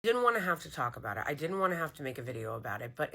Didn't want to have to talk about it. I didn't want to have to make a video about it, but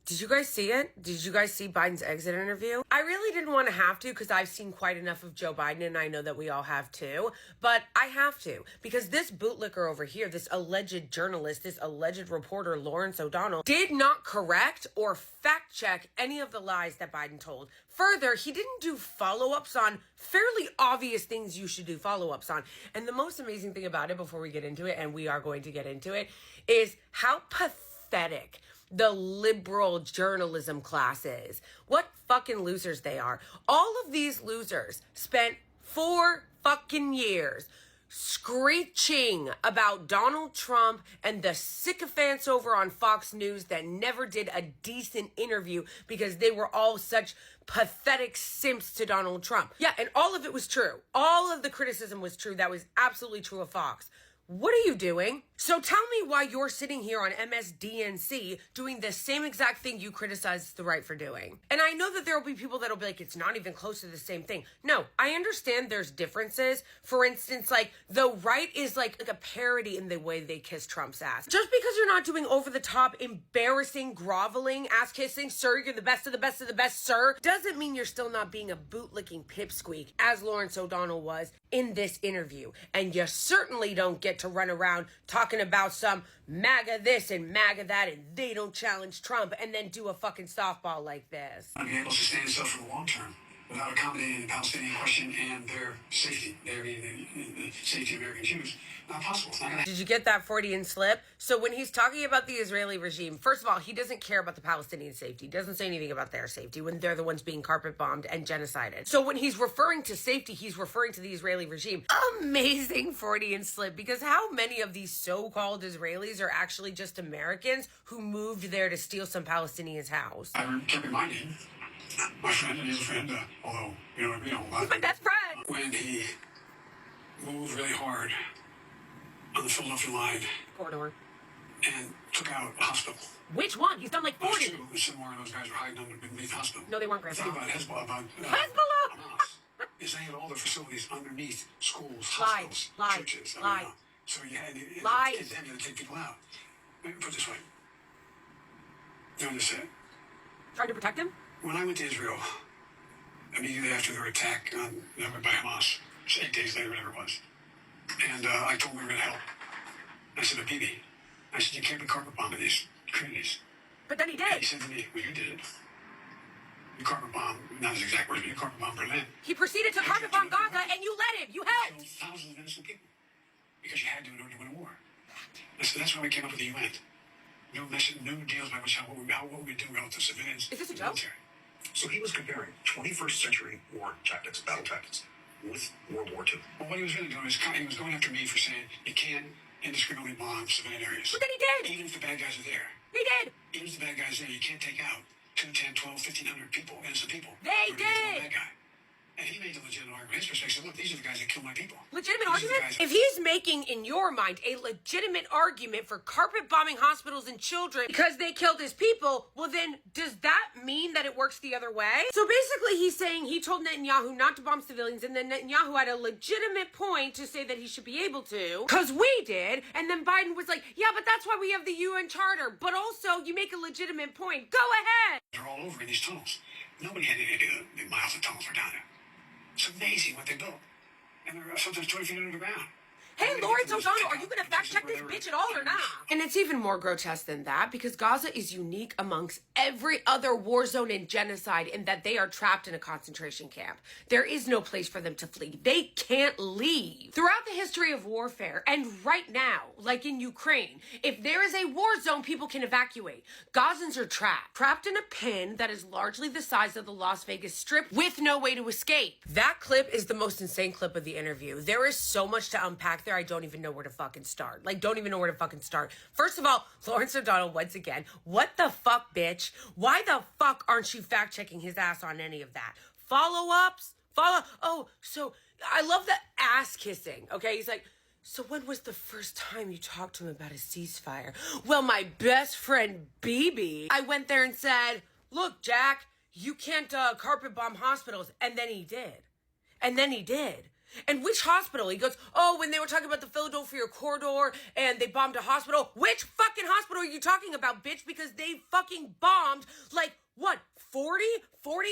did you guys see it? Did you guys see Biden's exit interview? I really didn't want to have to because I've seen quite enough of Joe Biden and I know that we all have too, but I have to because this bootlicker over here, this alleged journalist, this alleged reporter, Lawrence O'Donnell, did not correct or fact check any of the lies that Biden told. Further, he didn't do follow-ups on fairly obvious things you should do follow-ups on. And the most amazing thing about it, before we get into it, and we are going to get into it, is how pathetic the liberal journalism class is. What fucking losers they are. All of these losers spent 4 fucking years screeching about Donald Trump and the sycophants over on Fox News that never did a decent interview because they were all such pathetic simps to Donald Trump. Yeah, and all of it was true. All of the criticism was true. That was absolutely true of Fox. What are you doing? So tell me why you're sitting here on MSDNC doing the same exact thing you criticize the right for doing. And I know that there will be people that'll be like, it's not even close to the same thing. No, I understand there's differences. For instance, like the right is like a parody in the way they kiss Trump's ass. Just because you're not doing over the top, embarrassing, groveling, ass kissing, sir, you're the best of the best of the best, sir, doesn't mean you're still not being a bootlicking pipsqueak as Lawrence O'Donnell was in this interview. And you certainly don't get to run around talking about some MAGA this and MAGA that and they don't challenge Trump and then do a fucking softball like this. Not be able to sustain itself for the long term without accommodating the Palestinian question and their safety, the safety of American Jews. Not possible. It's not gonna. Did you get that Freudian slip? So when he's talking about the Israeli regime, first of all, he doesn't care about the Palestinian safety. He doesn't say anything about their safety when they're the ones being carpet bombed and genocided. So when he's referring to safety, he's referring to the Israeli regime. Amazing Freudian slip, because how many of these so-called Israelis are actually just Americans who moved there to steal some Palestinian's house? I kept reminding my friend and his friend, although we don't a lot. He's my best friend. When he moved really hard on the Philadelphia line Corridor. and took out a hospital. Which one? He's done like 40. Somewhere of those guys were hiding underneath the hospital. No, they weren't, Grandpa. Think about Hezbollah. Hezbollah! Is they had all the facilities underneath schools, Lied. hospitals, Lied. churches. Lied. So you had to Lied. condemn you to take people out. Let me put it this way. You understand? Trying to protect him? When I went to Israel, immediately after their attack by Hamas, 8 days later, whatever it was, and I told them we were going to help. I said to Bibi, I said, you can't be carpet bombing these communities. But then he And did. he said to me, well, you did it. You carpet bomb, not his exact words, but you carpet bomb Berlin. He proceeded to carpet bomb Gaza and you let him. You You helped. killed thousands of innocent people because you had to in order to win a war. So that's why we came up with the UN. No deals by which what we do relative to civilians. Is this a and joke? military. So he was comparing 21st century war tactics, battle tactics, with World War II. Well, what he was really doing is he was going after me for saying you can't indiscriminately bomb civilian areas. But then he did. Even if the bad guys are there. He did. Even if the bad guys are there, you can't take out 2, 10, 12, 1,500 people, innocent people. They Or did. Bad guy. And he made the legitimate argument. His perspective, look, these are the guys that kill my people. Legitimate These are the argument? guys- If he's making, in your mind, a legitimate argument for carpet bombing hospitals and children because they killed his people, well then, does that mean that it works the other way? So basically he's saying he told Netanyahu not to bomb civilians, and then Netanyahu had a legitimate point to say that he should be able to, because we did, and then Biden was like, yeah, but that's why we have the UN Charter, but also you make a legitimate point. Go ahead! They're all over in these tunnels. Nobody had any idea the miles of tunnels were down there. It's amazing what they built. And they're sometimes 20 feet under the ground. Hey, Lawrence O'Donnell, are you going to fact check this bitch at all or not? And it's even more grotesque than that because Gaza is unique amongst every other war zone and genocide in that they are trapped in a concentration camp. There is no place for them to flee. They can't leave. Throughout the history of warfare, and right now, like in Ukraine, if there is a war zone, people can evacuate. Gazans are trapped in a pen that is largely the size of the Las Vegas Strip with no way to escape. That clip is the most insane clip of the interview. There is so much to unpack there, I don't even know where to fucking start. Don't even know where to fucking start. First of all, Lawrence O'Donnell, once again, what the fuck, bitch? Why the fuck aren't you fact-checking his ass on any of that? Follow-ups? Oh, so I love the ass kissing, okay? He's like, so when was the first time you talked to him about a ceasefire? Well, my best friend, Bibi, I went there and said, look, Jack, you can't carpet bomb hospitals. And then he did. And which hospital? He goes, oh, when they were talking about the Philadelphia corridor and they bombed a hospital. Which fucking hospital are you talking about, bitch? Because they fucking bombed, like, what, 40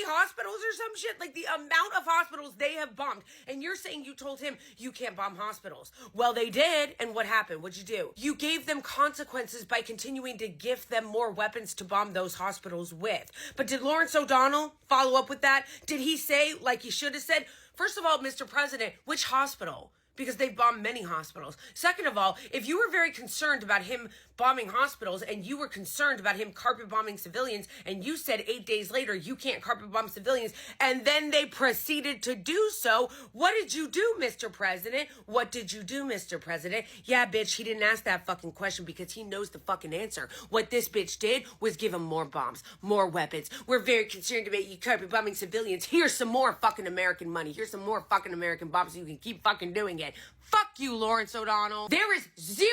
hospitals or some shit? Like, the amount of hospitals they have bombed. And you're saying you told him you can't bomb hospitals. Well, they did. And what happened? What'd you do? You gave them consequences by continuing to gift them more weapons to bomb those hospitals with. But did Lawrence O'Donnell follow up with that? Did he say, like he should have said, first of all, Mr. President, which hospital? Because they've bombed many hospitals. Second of all, if you were very concerned about him bombing hospitals and you were concerned about him carpet bombing civilians and you said 8 days later you can't carpet bomb civilians and then they proceeded to do so, what did you do, Mr. President? What did you do, Mr. President? Yeah, bitch, he didn't ask that fucking question because he knows the fucking answer. What this bitch did was give him more bombs, more weapons. We're very concerned about you carpet bombing civilians. Here's some more fucking American money. Here's some more fucking American bombs so you can keep fucking doing it. Fuck you, Lawrence O'Donnell. There is zero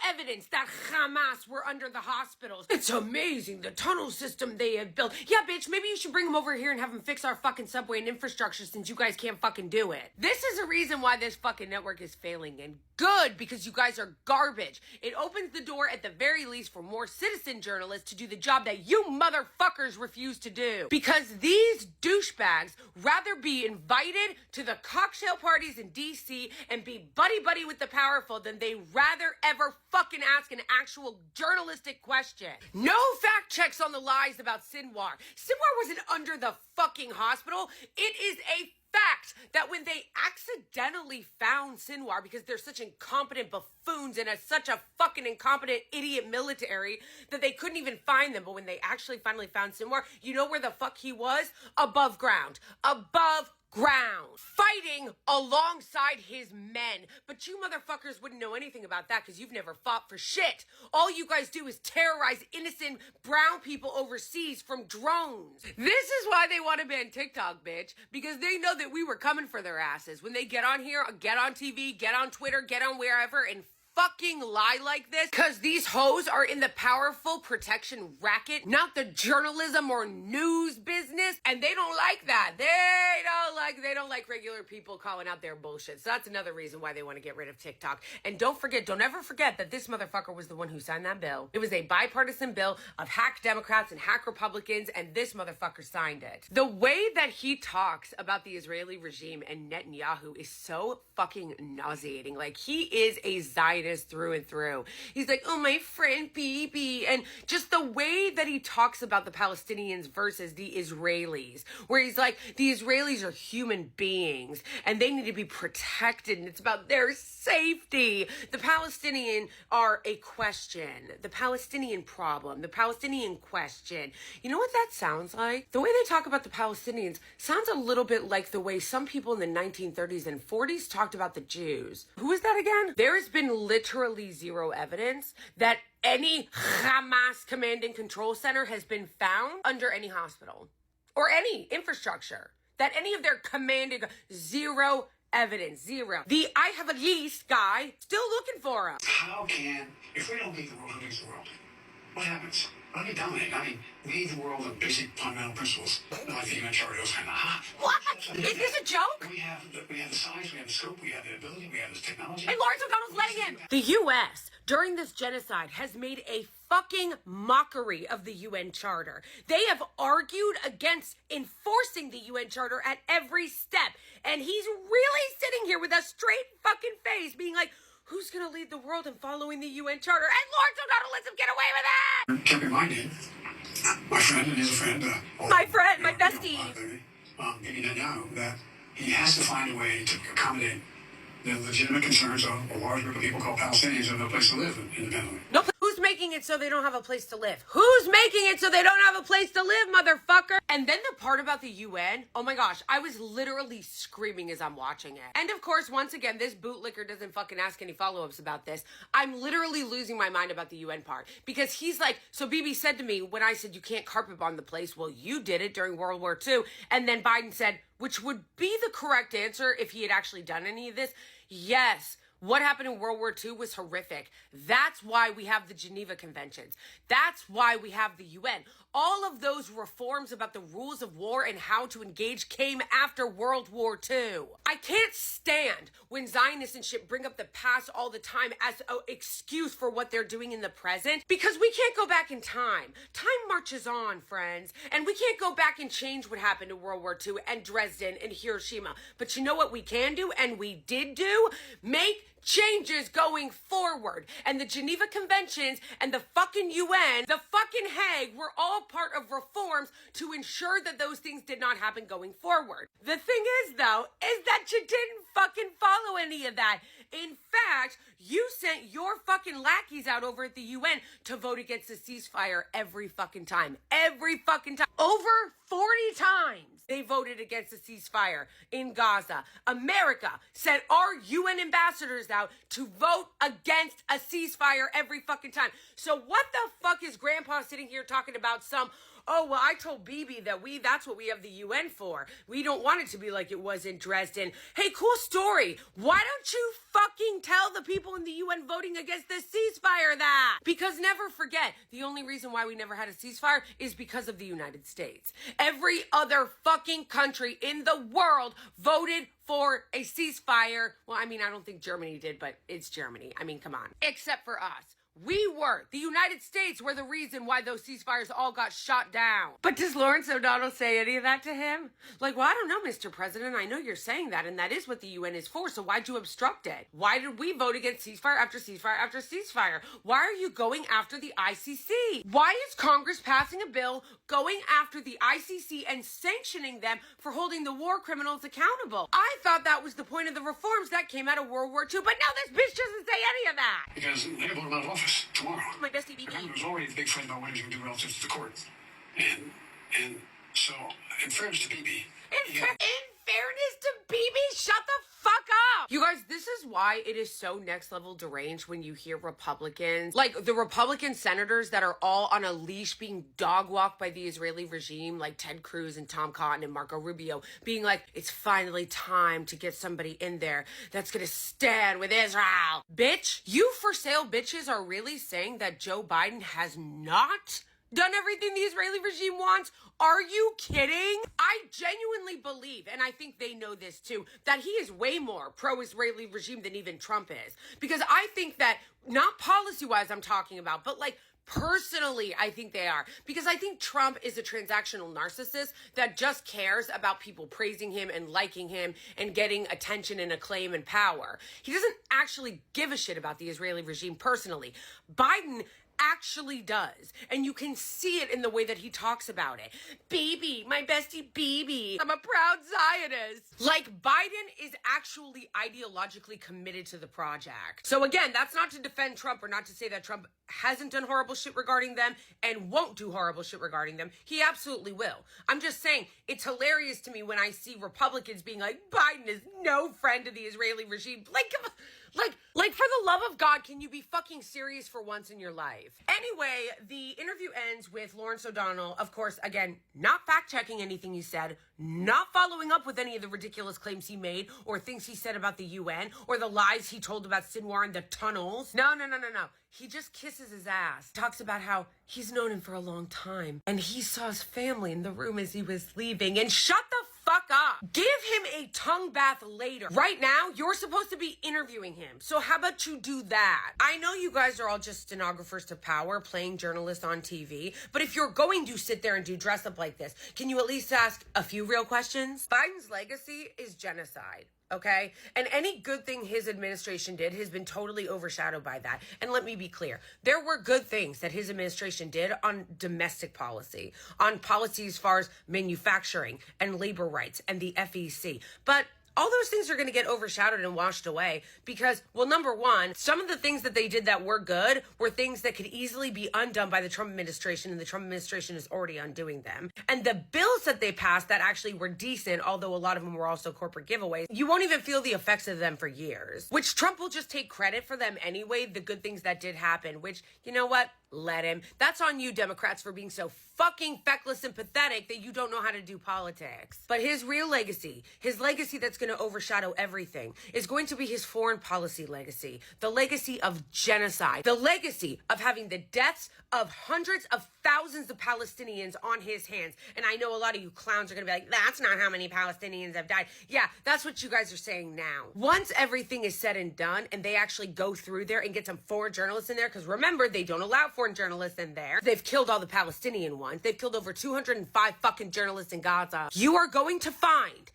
evidence that Hamas were under the hospitals. It's amazing, the tunnel system they have built. Yeah, bitch, maybe you should bring them over here and have them fix our fucking subway and infrastructure since you guys can't fucking do it. This is a reason why this fucking network is failing, and good, because you guys are garbage. It opens the door at the very least for more citizen journalists to do the job that you motherfuckers refuse to do. Because these douchebags rather be invited to the cocktail parties in DC and be buddy-buddy with the powerful than they rather ever fucking ask an actual journalistic question. No fact checks on the lies about Sinwar. Sinwar wasn't under the fucking hospital. It is a fact that when they accidentally found Sinwar, because they're such incompetent buffoons and such a fucking incompetent idiot military that they couldn't even find them, but when they actually finally found Sinwar, you know where the fuck he was? Above ground. Above ground, fighting alongside his men. But you motherfuckers wouldn't know anything about that because you've never fought for shit. All you guys do is terrorize innocent brown people overseas from drones. This is why they want to ban TikTok, bitch, because they know that we were coming for their asses. When they get on here, get on TV, get on Twitter, get on wherever, and fucking lie like this, because these hoes are in the powerful protection racket, not the journalism or news business, and they don't like that. They don't like regular people calling out their bullshit. So that's another reason why they want to get rid of TikTok. And don't ever forget that this motherfucker was the one who signed that bill. It was a bipartisan bill of hack Democrats and hack Republicans, and this motherfucker signed it. The way that he talks about the Israeli regime and Netanyahu is so fucking nauseating. Like, he is a Zionist through and through. He's like, oh, my friend Bibi, and just the way that he talks about the Palestinians versus the Israelis, where he's like, the Israelis are human beings and they need to be protected and it's about their safety. The Palestinian are a question. The Palestinian problem, the Palestinian question. You know what that sounds like? The way they talk about the Palestinians sounds a little bit like the way some people in the 1930s and 40s talked about the Jews. Who is that again? There has been literally zero evidence that any Hamas command and control center has been found under any hospital or any infrastructure. That any of their commanding, zero evidence, zero. The I have a yeast guy still looking for him. How can, if we don't lead the world, who leads the world? What happens? How do we dominate? I mean, we lead the world of basic fundamental principles, like the UN Charter, those kind of, What? Is this a joke? We have the size, we have the scope, we have the ability, we have the technology. And Lawrence O'Donnell's letting him. The U.S., during this genocide, has made a fucking mockery of the UN Charter. They have argued against enforcing the UN Charter at every step. And he's really sitting here with a straight fucking face being like, who's going to lead the world in following the UN Charter? And Lawrence O'Donnell lets him get away with it! Kept reminding my friend and his friend, my friend, my bestie, Bibi Netanyahu, that he has to find a way to accommodate the legitimate concerns of a large group of people called Palestinians who have no place to live independently. No, who's making it so they don't have a place to live? Who's making it so they don't have a place to live, motherfucker? And then the part about the UN, oh my gosh, I was literally screaming as I'm watching it. And of course, once again, this bootlicker doesn't fucking ask any follow-ups about this. I'm literally losing my mind about the UN part. Because he's like, so Bibi said to me when I said you can't carpet bomb the place, well, you did it during World War II. And then Biden said, which would be the correct answer if he had actually done any of this, yes, What happened in World War II was horrific. That's why we have the Geneva Conventions. That's why we have the UN. All of those reforms about the rules of war and how to engage came after World War II. I can't stand when Zionists and shit bring up the past all the time as an excuse for what they're doing in the present, because we can't go back in time. Time marches on, friends, and we can't go back and change what happened in World War II and Dresden and Hiroshima. But you know what we can do, and we did do? Make changes going forward. And the Geneva Conventions and the fucking UN, the fucking Hague, were all part of reforms to ensure that those things did not happen going forward. The thing is, though, is that you didn't fucking follow any of that. In fact, you sent your fucking lackeys out over at the UN to vote against the ceasefire every fucking time. Every fucking time. Over 40 times they voted against the ceasefire in Gaza. America sent our UN ambassadors out to vote against a ceasefire every fucking time. So what the fuck is Grandpa sitting here talking about oh, well, I told Bibi that that's what we have the UN for. We don't want it to be like it was in Dresden. Hey, cool story. Why don't you fucking tell the people in the UN voting against the ceasefire that? Because never forget, the only reason why we never had a ceasefire is because of the United States. Every other fucking country in the world voted for a ceasefire. Well, I mean, I don't think Germany did, but it's Germany. I mean, come on. Except for us. The United States were the reason why those ceasefires all got shot down. But does Lawrence O'Donnell say any of that to him? Like, well, I don't know, Mr. President. I know you're saying that, and that is what the UN is for, so why'd you obstruct it? Why did we vote against ceasefire after ceasefire after ceasefire? Why are you going after the ICC? Why is Congress passing a bill going after the ICC and sanctioning them for holding the war criminals accountable? I thought that was the point of the reforms that came out of World War II, but now this bitch doesn't say any of that. Because they vote him out of office tomorrow. My bestie BB. There was already a big fight about what he was going to do relative to the court. And so, in fairness to BB... In fairness to BB, shut the fuck up! You guys, this is why it is so next level deranged when you hear Republicans, like the Republican senators that are all on a leash being dog walked by the Israeli regime, like Ted Cruz and Tom Cotton and Marco Rubio, being like, it's finally time to get somebody in there that's gonna stand with Israel. Bitch, you for sale bitches are really saying that Joe Biden has not done everything the Israeli regime wants? Are you kidding? I genuinely believe, and I think they know this too, that he is way more pro-Israeli regime than even Trump is. Because I think that, not policy-wise I'm talking about, but like personally, I think they are. Because I think Trump is a transactional narcissist that just cares about people praising him and liking him and getting attention and acclaim and power. He doesn't actually give a shit about the Israeli regime personally. Biden actually does. And you can see it in the way that he talks about it. Bibi, my bestie Bibi. I'm a proud Zionist. Like, Biden is actually ideologically committed to the project. So again, that's not to defend Trump or not to say that Trump hasn't done horrible shit regarding them and won't do horrible shit regarding them. He absolutely will. I'm just saying, it's hilarious to me when I see Republicans being like, Biden is no friend to the Israeli regime. Like, for the love of God, can you be fucking serious for once in your life? Anyway, the interview ends with Lawrence O'Donnell, of course, again, not fact-checking anything he said, not following up with any of the ridiculous claims he made or things he said about the UN or the lies he told about Sinwar and the tunnels. No. He just kisses his ass. Talks about how he's known him for a long time and he saw his family in the room as he was leaving. And shut the fuck up. Give him a tongue bath later. Right now, you're supposed to be interviewing him. So how about you do that? I know you guys are all just stenographers to power, playing journalists on TV, but if you're going to sit there and do dress up like this, can you at least ask a few real questions? Biden's legacy is genocide. Okay? And any good thing his administration did has been totally overshadowed by that. And let me be clear. There were good things that his administration did on domestic policy, on policy as far as manufacturing and labor rights and the FEC. But all those things are going to get overshadowed and washed away because, well, number one, some of the things that they did that were good were things that could easily be undone by the Trump administration, and the Trump administration is already undoing them. And the bills that they passed that actually were decent, although a lot of them were also corporate giveaways, you won't even feel the effects of them for years, which Trump will just take credit for them anyway, the good things that did happen, which, you know what? Let him. That's on you, Democrats, for being so fucking feckless and pathetic that you don't know how to do politics. But his real legacy, his legacy that's going to overshadow everything is going to be his foreign policy legacy, the legacy of genocide, the legacy of having the deaths of hundreds of thousands of Palestinians on his hands. And I know a lot of you clowns are going to be like, that's not how many Palestinians have died. Yeah, that's what you guys are saying now. Once everything is said and done and they actually go through there and get some foreign journalists in there, because remember, they don't allow foreign journalists in there. They've killed all the Palestinian ones. They've killed over 205 fucking journalists in Gaza. You are going to find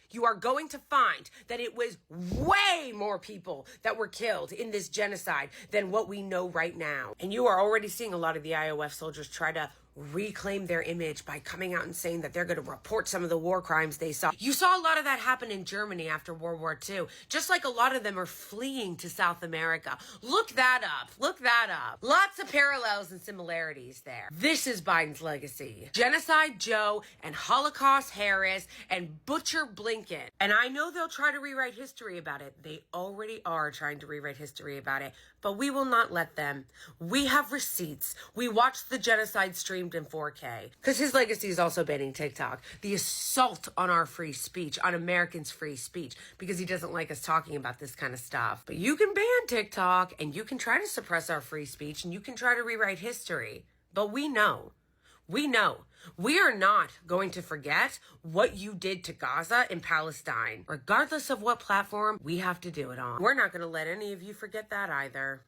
that it was way more people that were killed in this genocide than what we know right now. And you are already seeing a lot of the IOF soldiers try to reclaim their image by coming out and saying that they're going to report some of the war crimes they saw. You saw a lot of that happen in Germany after World War II, just like a lot of them are fleeing to South America. Look that up. Look that up. Lots of parallels and similarities there. This is Biden's legacy. Genocide Joe and Holocaust Harris and Butcher Blinken. And I know they'll try to rewrite history about it. They already are trying to rewrite history about it, but we will not let them. We have receipts. We watched the genocide streamed in 4K. Because his legacy is also banning TikTok. The assault on our free speech, on Americans' free speech, because he doesn't like us talking about this kind of stuff. But you can ban TikTok, and you can try to suppress our free speech, and you can try to rewrite history. But we know. We know. We are not going to forget what you did to Gaza and Palestine. Regardless of what platform we have to do it on. We're not going to let any of you forget that either.